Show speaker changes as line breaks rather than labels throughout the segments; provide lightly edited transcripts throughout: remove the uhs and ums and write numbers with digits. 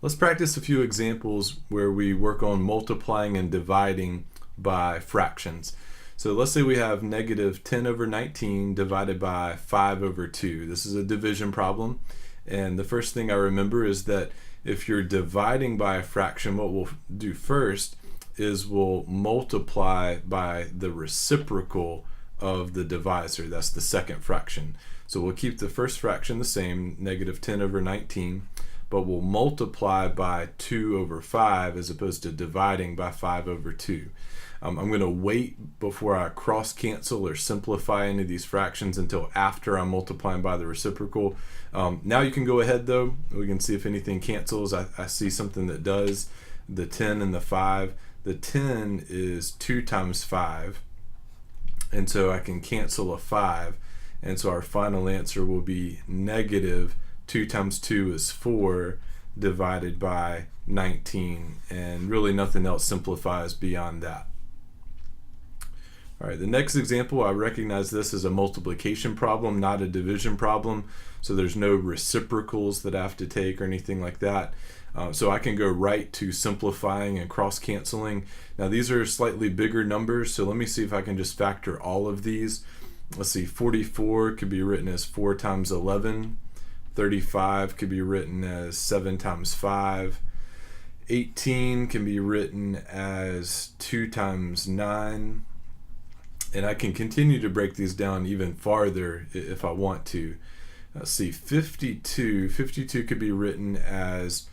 Let's practice a few examples where we work on multiplying and dividing by fractions. So let's say we have negative 10 over 19 divided by 5 over 2. This is a division problem, and the first thing I remember is that if you're dividing by a fraction, what we'll do first is we'll multiply by the reciprocal of the divisor. That's the second fraction. So we'll keep the first fraction the same, negative 10 over 19, but we'll multiply by 2 over 5 as opposed to dividing by 5 over 2. I'm going to wait before I cross cancel or simplify any of these fractions until after I'm multiplying by the reciprocal. Now you can go ahead though. We can see if anything cancels. I see something that does. The 10 and the 5. The 10 is 2 times 5, and so I can cancel a 5, and so our final answer will be negative 2 times 2 is 4 divided by 19, and really nothing else simplifies beyond that. All right, the next example, I recognize this as a multiplication problem, not a division problem, so there's no reciprocals that I have to take or anything like that. So I can go right to simplifying and cross-canceling. Now these are slightly bigger numbers, so let me see if I can just factor all of these. Let's see, 44 could be written as 4 times 11. 35 could be written as 7 times 5. 18 can be written as 2 times 9. And I can continue to break these down even farther if I want to. Let's see, 52 could be written as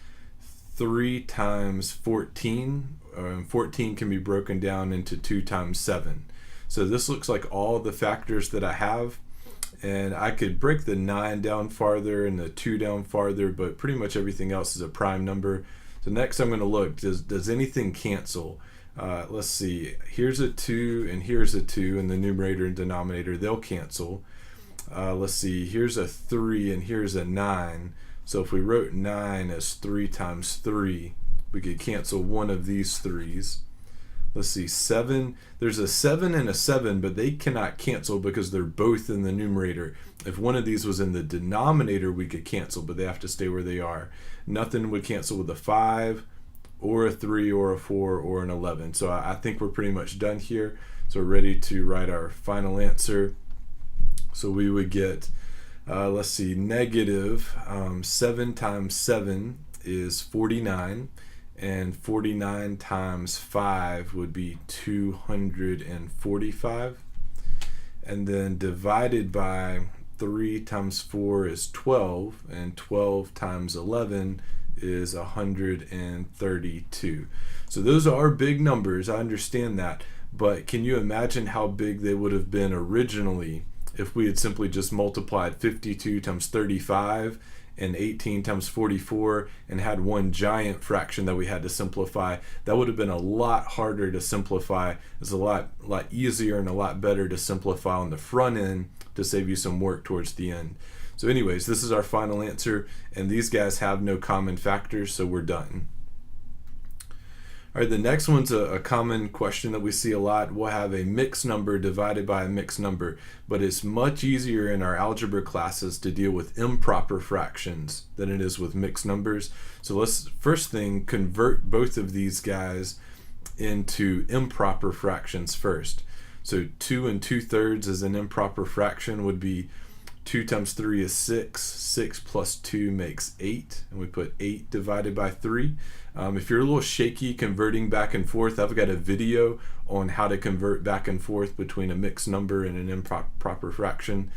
3 times 14. 14 can be broken down into 2 times 7. So this looks like all the factors that I have. And I could break the 9 down farther and the 2 down farther, but pretty much everything else is a prime number. So next I'm going to look, does anything cancel? Let's see, here's a 2 and here's a 2 in the numerator and denominator, they'll cancel. Let's see, here's a 3 and here's a 9. So if we wrote 9 as 3 times 3, we could cancel one of these 3's. Let's see, 7, there's a 7 and a 7, but they cannot cancel because they're both in the numerator. If one of these was in the denominator, we could cancel, but they have to stay where they are. Nothing would cancel with a 5, or a 3, or a 4, or an 11. So I think we're pretty much done here. So we're ready to write our final answer. So we would get, let's see, negative 7 times 7 is 49. And 49 times 5 would be 245. And then divided by 3 times 4 is 12, and 12 times 11 is 132. So those are big numbers, I understand that, but can you imagine how big they would have been originally if we had simply just multiplied 52 times 35 and 18 times 44 and had one giant fraction that we had to simplify? That would have been a lot harder to simplify. It's a lot easier and a lot better to simplify on the front end to save you some work towards the end. So anyways, this is our final answer, and these guys have no common factors, so we're done. All right, the next one's a common question that we see a lot. We'll have a mixed number divided by a mixed number, but it's much easier in our algebra classes to deal with improper fractions than it is with mixed numbers. So let's first thing convert both of these guys into improper fractions first. So 2 2/3 as an improper fraction would be 2 times 3 is 6. 6 plus 2 makes 8, and we put 8 divided by 3. If you're a little shaky converting back and forth, I've got a video on how to convert back and forth between a mixed number and an improper fraction.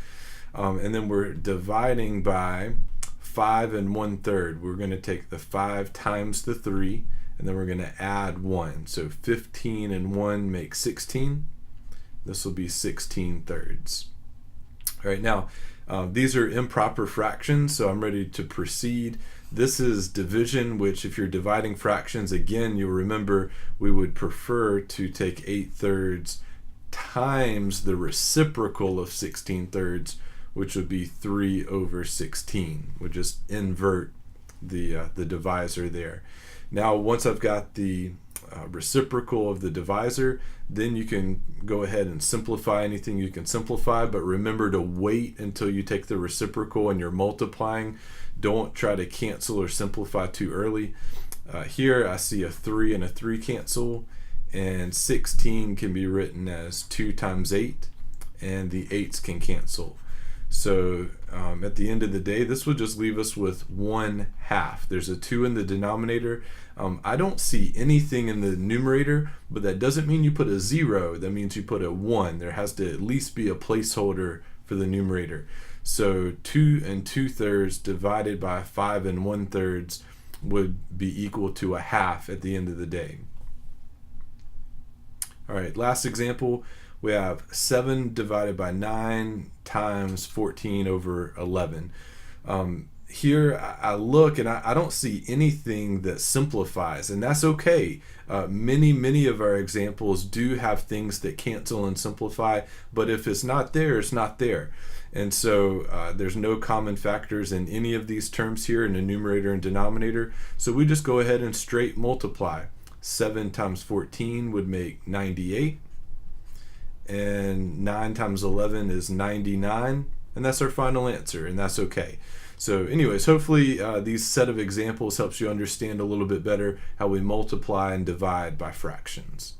And then we're dividing by 5 1/3. We're going to take the 5 times the 3, and then we're going to add 1. So 15 and 1 makes 16. This will be 16/3. All right, now these are improper fractions, so I'm ready to proceed. This is division, which if you're dividing fractions, again, you'll remember we would prefer to take 8/3 times the reciprocal of 16/3, which would be 3 over 16. We'll just invert the divisor there. Now, once I've got the reciprocal of the divisor, then you can go ahead and simplify anything you can simplify, but remember to wait until you take the reciprocal and you're multiplying. Don't try to cancel or simplify too early. Here I see a 3 and a 3 cancel, and 16 can be written as 2 times 8, and the 8s can cancel. So at the end of the day, this would just leave us with 1/2. There's a 2 in the denominator. I don't see anything in the numerator, but that doesn't mean you put a 0. That means you put a 1. There has to at least be a placeholder for the numerator. So 2 2/3 divided by 5 1/3 would be equal to 1/2 at the end of the day. All right, last example. We have 7 divided by 9 times 14 over 11. Here I look and I don't see anything that simplifies, and that's okay. Many of our examples do have things that cancel and simplify, but if it's not there, it's not there. And so there's no common factors in any of these terms here in the numerator and denominator. So we just go ahead and straight multiply. 7 times 14 would make 98. And 9 times 11 is 99. And that's our final answer, and that's okay. So anyways, hopefully these set of examples helps you understand a little bit better how we multiply and divide by fractions.